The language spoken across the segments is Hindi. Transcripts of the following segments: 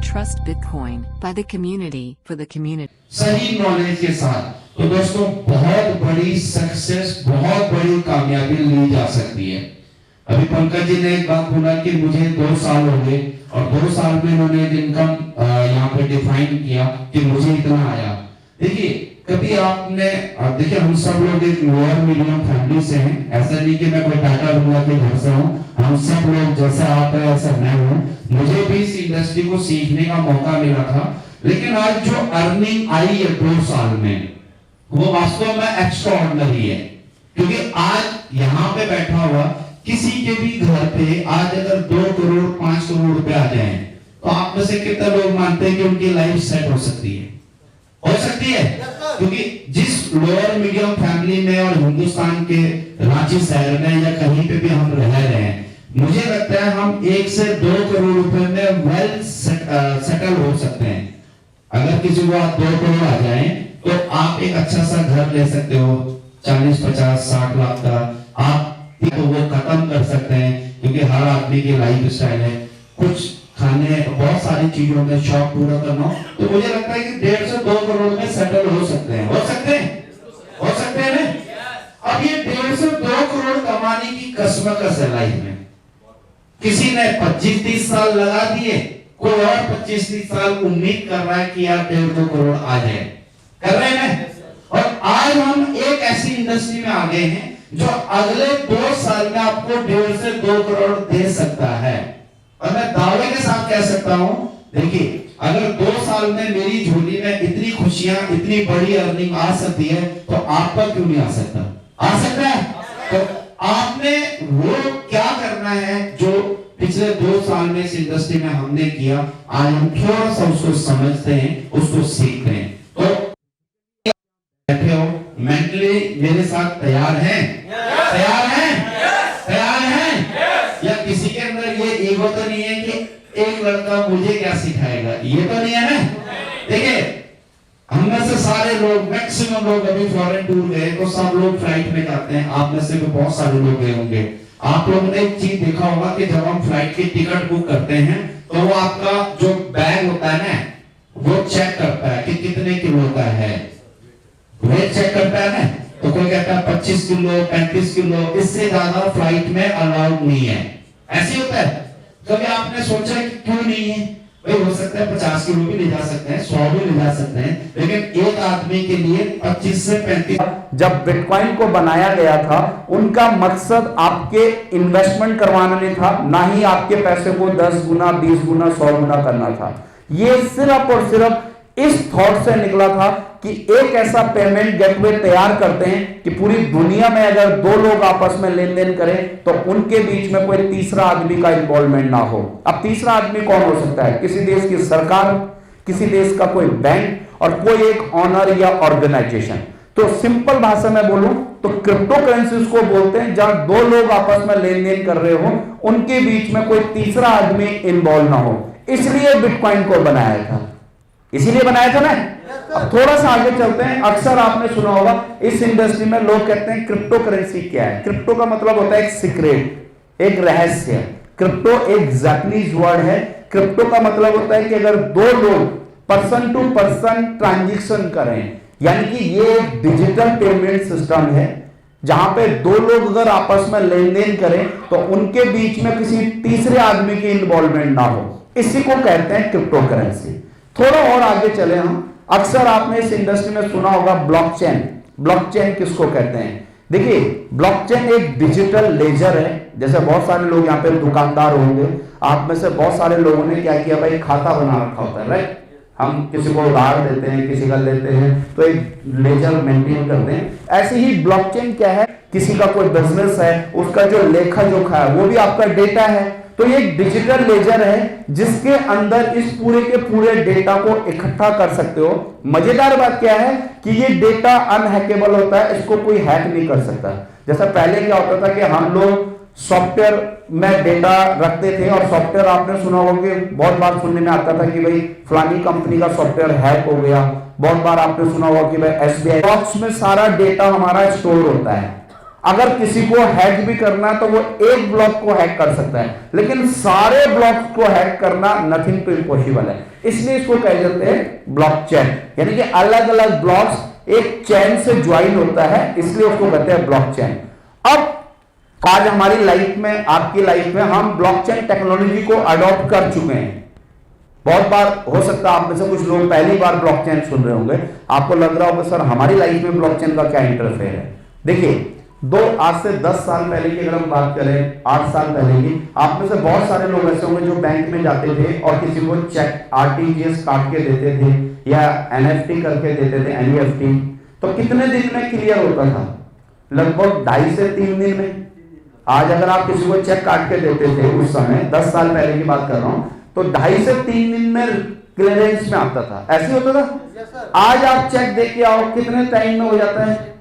Trust Bitcoin by the community for the community. सही नॉलेज के साथ तो दोस्तों बहुत बड़ी सक्सेस, बहुत बड़ी कामयाबी ली जा सकती है। अभी पंकज जी ने एक बात बोला कि मुझे 2 साल हो गए और 2 साल में उन्होंने इनकम यहाँ पे डिफाइन किया कि मुझे इतना आया। देखिए कभी आपने देखिए हम सब लोग एक लोअर मीडियम फैमिली से हैं, ऐसा नहीं कि मैं कोई टाटा बिरला के घर से हूँ। हम सब लोग जैसा आप है ऐसा मैं हूँ। मुझे भी इस इंडस्ट्री को सीखने का मौका मिला था, लेकिन आज जो अर्निंग आई है 2 साल में वो वास्तव में एक्स्ट्राऑर्डिनरी है। क्योंकि आज यहाँ पे बैठा हुआ किसी के भी घर पे आज अगर 2 करोड़ 5 करोड़ रुपए आ जाए तो आप में से कितने लोग मानते हैं कि उनकी लाइफ सेट हो सकती है? हो सकती है, क्योंकि जिस लोअर मीडियम फैमिली में और हिंदुस्तान के रांची शहर में या कहीं पे भी हम रह रहे हैं, मुझे लगता है हम 1 से 2 करोड़ रुपए में वेल सेटल हो सकते हैं। अगर किसी को 2 करोड़ आ जाए तो आप एक अच्छा सा घर ले सकते हो 40, 50, 60 लाख का। आप तो वो खत्म कर सकते हैं, क्योंकि हर आदमी की लाइफ स्टाइल है। कुछ खाने बहुत सारी चीजों में शौक पूरा करना हो तो मुझे लगता है कि 1.5 से 2 करोड़ में सेटल हो सकते हैं। हो सकते हैं ना? अब ये 1.5 से 2 करोड़ कमाने की कसमकस है लाइफ में। किसी ने 25-30 साल लगा दिए, कोई और 25-30 साल उम्मीद कर रहा है कि यार 1.5-2 करोड़ आ जाए, कर रहे हैं। और आज हम एक ऐसी इंडस्ट्री में आ गए हैं जो अगले 2 साल में आपको 1.5 से 2 करोड़ दे सकता है। और मैं दावे के साथ कह सकता हूं, देखिए अगर 2 साल में मेरी झोली में इतनी खुशियां, इतनी बड़ी अर्निंग आ सकती है तो आपका क्यों नहीं आ सकता? आ सकता है। तो आपने वो क्या करना है जो पिछले 2 साल में इस इंडस्ट्री में हमने किया, आज हम थोड़ा सा उसको समझते हैं, उसको सीखते हैं। तो बैठे हो मेंटली मेरे साथ तैयार हैं? तैयार हैं? या किसी के अंदर ये ईगो तो नहीं है कि एक लड़का मुझे क्या सिखाएगा, ये तो नहीं है ना? देखिए हम में से सारे लोग, मैक्सिमम लोग अभी फॉरेन टूर गए तो सब लोग फ्लाइट में जाते हैं। आप में से भी बहुत सारे लोग गए होंगे। आप लोगों ने एक चीज देखा होगा कि जब हम फ्लाइट की टिकट बुक करते हैं तो वो आपका जो बैग होता है ना, वो चेक करता है कि कितने किलो का है, वेट चेक करता है ना। तो कोई कहता है 25 किलो, 35 किलो, इससे ज्यादा फ्लाइट में अलाउड नहीं है। ऐसे होता है। कभी आपने सोचा कि क्यों नहीं है? भाई हो सकता है 50 किलो भी ले जा सकते हैं, 100 भी ले जा सकते हैं, लेकिन एक आदमी के लिए 25 से 35। जब बिटकॉइन को बनाया गया था उनका मकसद आपके इन्वेस्टमेंट करवाना नहीं था, ना ही आपके पैसे को 10 गुना, 20 गुना, 100 गुना करना था। ये सिर्फ और सिर्फ इस थॉट से निकला था कि एक ऐसा पेमेंट गेटवे तैयार करते हैं कि पूरी दुनिया में अगर 2 लोग आपस में लेन देन करें तो उनके बीच में कोई तीसरा आदमी का इन्वॉल्वमेंट ना हो। अब तीसरा आदमी कौन हो सकता है? किसी देश की सरकार, किसी देश का कोई बैंक और कोई एक ऑनर या ऑर्गेनाइजेशन। तो सिंपल भाषा में बोलूं तो क्रिप्टो करेंसीज को बोलते हैं जहां 2 लोग आपस में लेन देन कर रहे हो, उनके बीच में कोई तीसरा आदमी इन्वॉल्व ना हो। इसलिए बिटकॉइन को बनाया था, इसीलिए बनाया था ना। अब थोड़ा सा आगे चलते हैं। अक्सर आपने सुना होगा इस इंडस्ट्री में लोग कहते हैं क्रिप्टो करेंसी क्या है? क्रिप्टो का मतलब होता है एक सीक्रेट, एक रहस्य। क्रिप्टो एक जापानीज वर्ड है। क्रिप्टो का मतलब होता है कि अगर 2 लोग पर्सन टू पर्सन ट्रांजैक्शन करें, यानी कि ये एक डिजिटल पेमेंट सिस्टम है जहां पे 2 लोग अगर आपस में लेन देन करें तो उनके बीच में किसी तीसरे आदमी की इन्वॉल्वमेंट ना हो, इसी को कहते हैं क्रिप्टो करेंसी। थोड़ा और आगे चले हम। अक्सर आपने इस इंडस्ट्री में सुना होगा ब्लॉकचेन। ब्लॉकचेन किसको कहते हैं? देखिए ब्लॉकचेन एक डिजिटल लेजर है। जैसे बहुत सारे लोग यहाँ पे दुकानदार होंगे, आप में से बहुत सारे लोगों ने क्या किया भाई, खाता बना रखा होता है, राइट? हम किसी को उधार देते हैं, किसी का लेते हैं तो एक लेजर मेंटेन करते हैं। ऐसे ही ब्लॉकचेन क्या है? किसी का कोई बिजनेस है, उसका जो लेखा जोखा है वो भी आपका डेटा है। तो ये एक डिजिटल लेजर है जिसके अंदर इस पूरे के पूरे डेटा को इकट्ठा कर सकते हो। मजेदार बात क्या है कि ये डेटा अनहैकेबल होता है, इसको कोई हैक नहीं कर सकता। जैसा पहले क्या होता था कि हम लोग सॉफ्टवेयर में डेटा रखते थे और सॉफ्टवेयर आपने सुना होगा कि बहुत बार सुनने में आता था कि भाई फलानी कंपनी का सॉफ्टवेयर हैक हो गया। बहुत बार आपने सुना होगा कि भाई एसबीआई बॉक्स में सारा डेटा हमारा स्टोर होता है। अगर किसी को हैक भी करना तो वो एक ब्लॉक को हैक कर सकता है, लेकिन सारे ब्लॉक्स को हैक करना नथिंग टू इम्पॉसिबल है। इसलिए इसको कहे जाते हैं ब्लॉकचेन, यानी कि अलग अलग ब्लॉक्स एक चेन से ज्वाइन होता है, इसलिए उसको कहते हैं ब्लॉकचेन। अब आज हमारी लाइफ में, आपकी लाइफ में हम ब्लॉकचेन टेक्नोलॉजी को अडॉप्ट कर चुके हैं। बहुत बार हो सकता है आप में से कुछ लोग पहली बार ब्लॉकचेन सुन रहे होंगे, आपको लग रहा होगा सर हमारी लाइफ में ब्लॉकचेन का क्या इंटरफेयर है। देखिए, आज से 10 साल पहले की अगर हम बात करें, 8 साल पहले की, आप में से बहुत सारे लोग ऐसे होंगे जो बैंक में जाते थे और किसी को चेक आरटीजीएस काट के देते थे या एनएफटी करके देते थे, एनईएफटी। तो कितने दिन में क्लियर होता था? लगभग 2.5 से 3 दिन में। आज अगर आप किसी को चेक काट के देते थे उस समय, 10 साल पहले की बात कर रहा हूं, तो 2.5 से 3 दिन में क्लियरेंस में आता था। ऐसे होता था। आज आप चेक दे के आओ, कितने टाइम में हो जाता है?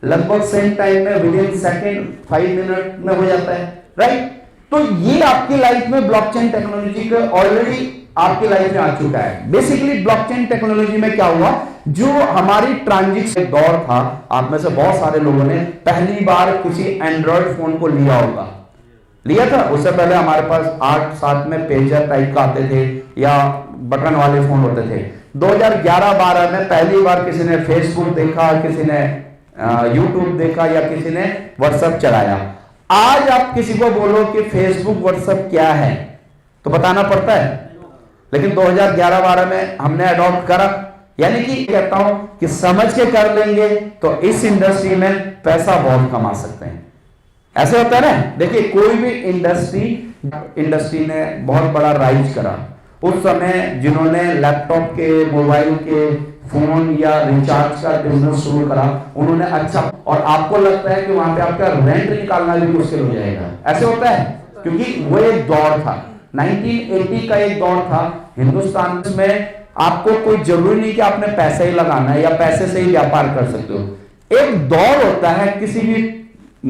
लगभग सेम टाइम में, विद इन सेकेंड, 5 मिनट में हो जाता है, राइट। तो ये आपकी लाइफ में ब्लॉकचेन टेक्नोलॉजी का ऑलरेडी आपकी लाइफ में आ चुका है। बेसिकली ब्लॉकचेन टेक्नोलॉजी में क्या हुआ, जो हमारी ट्रांजिशन दौर था, आप में से बहुत सारे लोगों ने पहली बार किसी एंड्रॉइड फोन को लिया होगा, लिया था। उससे पहले हमारे पास 8-7 में पेजर टाइप का आते थे या बटन वाले फोन होते थे। 2011-12 में पहली बार किसी ने फेसबुक देखा, किसी ने यूट्यूब देखा या किसी ने व्हाट्सएप चलाया। आज आप किसी को बोलो कि फेसबुक व्हाट्सएप क्या है तो बताना पड़ता है, लेकिन 2011-12 में हमने अडॉप्ट करा। यानी कि कहता हूं कि समझ के कर लेंगे तो इस इंडस्ट्री में पैसा बहुत कमा सकते हैं। ऐसे होता है ना। देखिए, कोई भी इंडस्ट्री ने बहुत बड़ा राइज करा उस समय, जिन्होंने लैपटॉप के, मोबाइल के, फोन या रिचार्ज का बिजनेस शुरू करा, उन्होंने अच्छा, और आपको लगता है कि वहां पे आपका रेंट निकालना भी मुश्किल हो जाएगा। ऐसे होता है, क्योंकि वो एक दौर था, 1980 का एक दौर था हिंदुस्तान में। आपको कोई जरूरी नहीं कि आपने पैसे ही लगाना है या पैसे से ही व्यापार कर सकते हो। एक दौर होता है किसी भी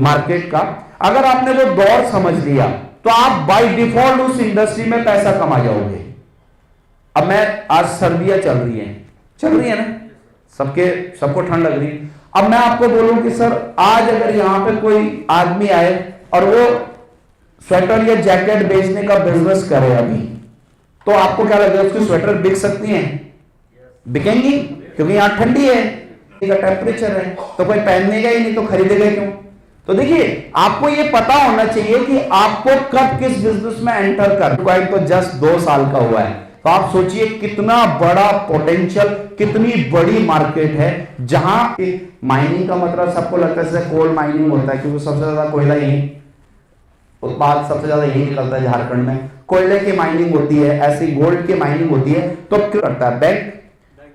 मार्केट का, अगर आपने वो दौर समझ लिया तो आप बाय डिफॉल्ट उस इंडस्ट्री में पैसा कमा जाओगे। अब आज सर्दियां चल रही है ना, सबको ठंड लग रही है। अब मैं आपको बोलूं कि सर आज अगर यहां पे कोई आदमी आए और वो स्वेटर या जैकेट बेचने का बिजनेस करे अभी, तो आपको क्या लगेगा, उसकी स्वेटर बिक सकती है? बिकेंगी, क्योंकि यहां ठंडी है, टेम्परेचर है, तो कोई पहनेगा ही नहीं, तो खरीदेगा क्यों? तो देखिए, आपको ये पता होना चाहिए कि आपको कब किस बिजनेस में एंटर करना है। तो जस्ट 2 साल का हुआ है, तो आप सोचिए कितना बड़ा पोटेंशियल, कितनी बड़ी मार्केट है। जहां माइनिंग का मतलब सबको लगता है जैसे कोल माइनिंग होता है, क्योंकि सबसे ज्यादा कोयला यही उत्पाद सबसे ज्यादा यही निकलता है झारखंड में। कोयले की माइनिंग होती है, ऐसी गोल्ड की माइनिंग होती है। तो क्या करता है बैंक?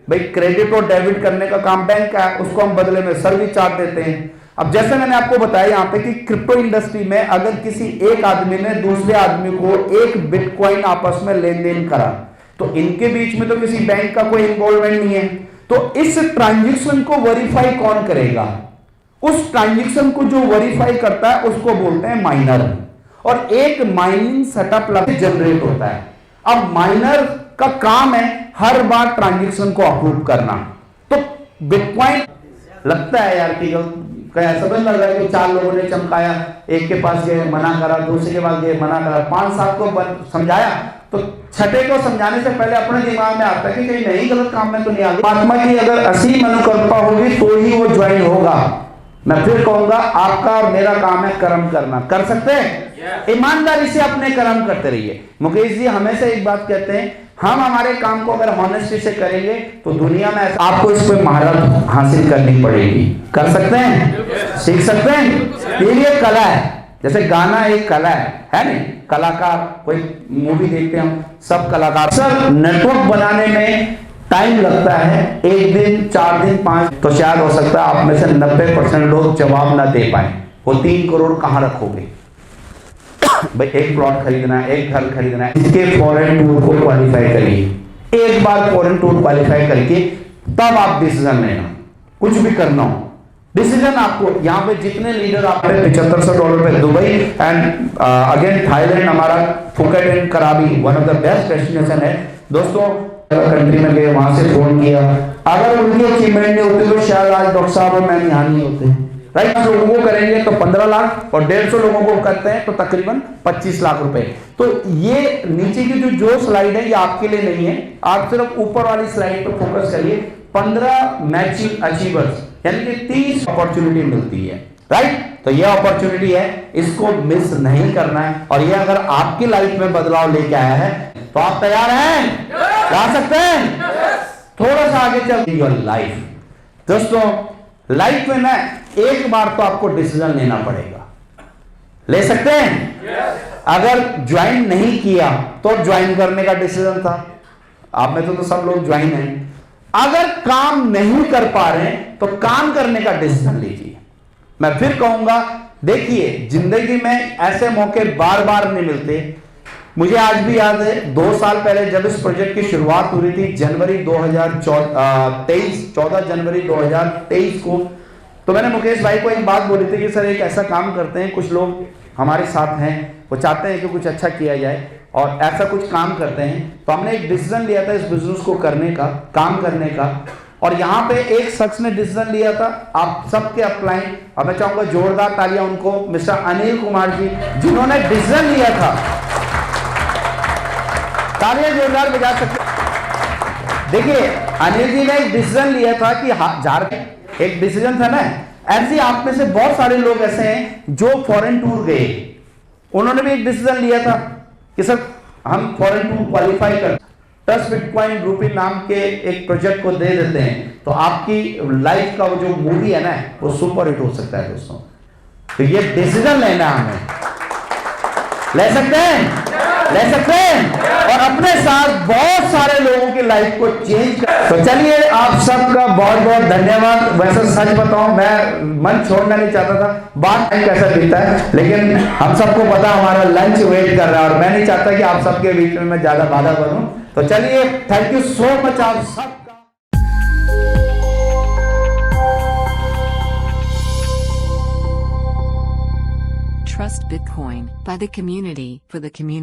भाई क्रेडिट और डेबिट करने का काम बैंक का है, उसको हम बदले में सर्विस चार्ज देते हैं। अब जैसे मैंने आपको बताया यहाँ पे कि क्रिप्टो इंडस्ट्री में अगर किसी एक आदमी ने दूसरे आदमी को 1 बिटकॉइन आपस में लेन देन करा, तो इनके बीच में तो किसी बैंक का कोई इन्वॉल्वमेंट नहीं है। तो इस ट्रांजैक्शन को वेरीफाई कौन करेगा? उस ट्रांजैक्शन को जो वेरीफाई करता है उसको बोलते हैं माइनर, और एक माइनिंग सेटअप जनरेट होता है। अब माइनर का काम है हर बार ट्रांजैक्शन को अप्रूव करना। तो बिटकॉइन लगता है यार कि ऐसा तो लग रहा है कि 4 लोगों ने चमकाया, एक के पास गए मना करा, दूसरे के पास गए मना करा, 5-7 को समझाया, तो छठे को समझाने से पहले अपने दिमाग में आता है कि कहीं नहीं गलत काम में तो नहीं आ गया। परमात्मा की अगर असली मनोकल्पना होगी तो ही वो ज्वाइन होगा। मैं फिर कहूंगा, आपका और मेरा काम है कर्म करना। कर सकते हैं? ईमानदारी से अपने कर्म करते रहिए। मुकेश जी हमेशा एक बात कहते हैं, हम हमारे काम को अगर हॉनेस्टी से करेंगे तो दुनिया में आपको इस पे महारत हासिल करनी पड़ेगी। कर सकते हैं? सीख सकते हैं? ये कला है। जैसे गाना एक कला है नहीं? कलाकार, कोई मूवी देखते हैं हम, सब कलाकार। सर नेटवर्क बनाने में टाइम लगता है, 1 दिन, 4 दिन, 5, तो शायद हो सकता है आप में से 90% लोग जवाब ना दे पाए। वो 3 करोड़ कहां रखोगे? भाई एक प्लॉट खरीदना है, एक घर खरीदना है, इसके फॉरेन टूर को क्वालिफाई करिए। एक बार फॉरेन टूर क्वालिफाई करके तब आप डिसीजन लेना, कुछ भी करना हो। डिसीजन आपको यहाँ पे जितने लीडर आप $7500 पे दुबई एंड अगेन थाईलैंड, हमारा फुकेट एंड कराबी one of the best destination है दोस्तों। कंट्री में गए, वहां से फोन किया, अगर उनकी अचीवमेंट नहीं होती तो शायद आज डॉक्टर साहब और मैम यहाँ नहीं होते, राइट। लोगों को करेंगे तो 15 लाख और 150 लोगों को करते हैं तो तकरीबन 25 लाख रुपए। तो ये नीचे की जो स्लाइड है ये आपके लिए नहीं है, आप सिर्फ ऊपर वाली स्लाइड पर फोकस करिए। 15 मैचिंग अचीवर्स यानी कि 30 अपॉर्चुनिटी मिलती है, राइट। तो ये अपॉर्चुनिटी है, इसको मिस नहीं करना है। और ये अगर आपकी लाइफ में बदलाव लेके आया है तो आप तैयार हैं, जा सकते हैं। थोड़ा सा आगे चल योर लाइफ। दोस्तों लाइफ में ना एक बार तो आपको डिसीजन लेना पड़ेगा, ले सकते हैं। अगर ज्वाइन नहीं किया तो ज्वाइन करने का डिसीजन था, आप में तो सब लोग ज्वाइन हैं। अगर काम नहीं कर पा रहे हैं तो काम करने का डिसीजन लीजिए। मैं फिर कहूंगा, देखिए जिंदगी में ऐसे मौके बार बार नहीं मिलते। मुझे आज भी याद है 2 साल पहले जब इस प्रोजेक्ट की शुरुआत हो रही थी, जनवरी 2023, 14 जनवरी 2023 को, तो मैंने मुकेश भाई को एक बात बोली थी कि सर एक ऐसा काम करते हैं, कुछ लोग हमारे साथ हैं, वो चाहते हैं कि कुछ अच्छा किया जाए और ऐसा कुछ काम करते हैं। तो हमने एक डिसीजन लिया था इस बिजनेस को करने का, काम करने का। और यहां पे एक शख्स ने डिसीजन लिया था, आप सबके अप्लाई। और मैं चाहूंगा जोरदार तालियां उनको, मिस्टर अनिल कुमार जी, जिन्होंने डिसीजन लिया था। तालियां जोरदार बजा सकते। देखिए अनिल जी ने एक डिसीजन लिया था कि झारखंड, एक डिसीजन था ना, ऐसे आप में से बहुत सारे लोग ऐसे हैं जो फॉरेन टूर गए, उन्होंने भी एक डिसीजन लिया था कि सर हम फॉरेन टूर क्वालिफाई कर ट्रस्ट बिटकॉइन रूपी नाम के एक प्रोजेक्ट को दे देते हैं, तो आपकी लाइफ का वो जो मूवी है ना वो सुपर हिट हो सकता है दोस्तों। तो ये डिसीजन लेना हमें, ले सकते हैं, ले सकते हैं और अपने साथ बहुत सारे लोगों की लाइफ को चेंज कर। तो चलिए आप सबका बहुत बहुत धन्यवाद। वैसे सच बताऊं मैं मन छोड़ना नहीं चाहता था, बात टाइम कैसा बीतता है, लेकिन हम सबको पता हमारा लंच वेट कर रहा है और मैं नहीं चाहता कि आप सबके बीच में मैं ज्यादा बाधा बनूं। तो चलिए थैंक यू सो मच आप सब। Trust Bitcoin by the community for the community.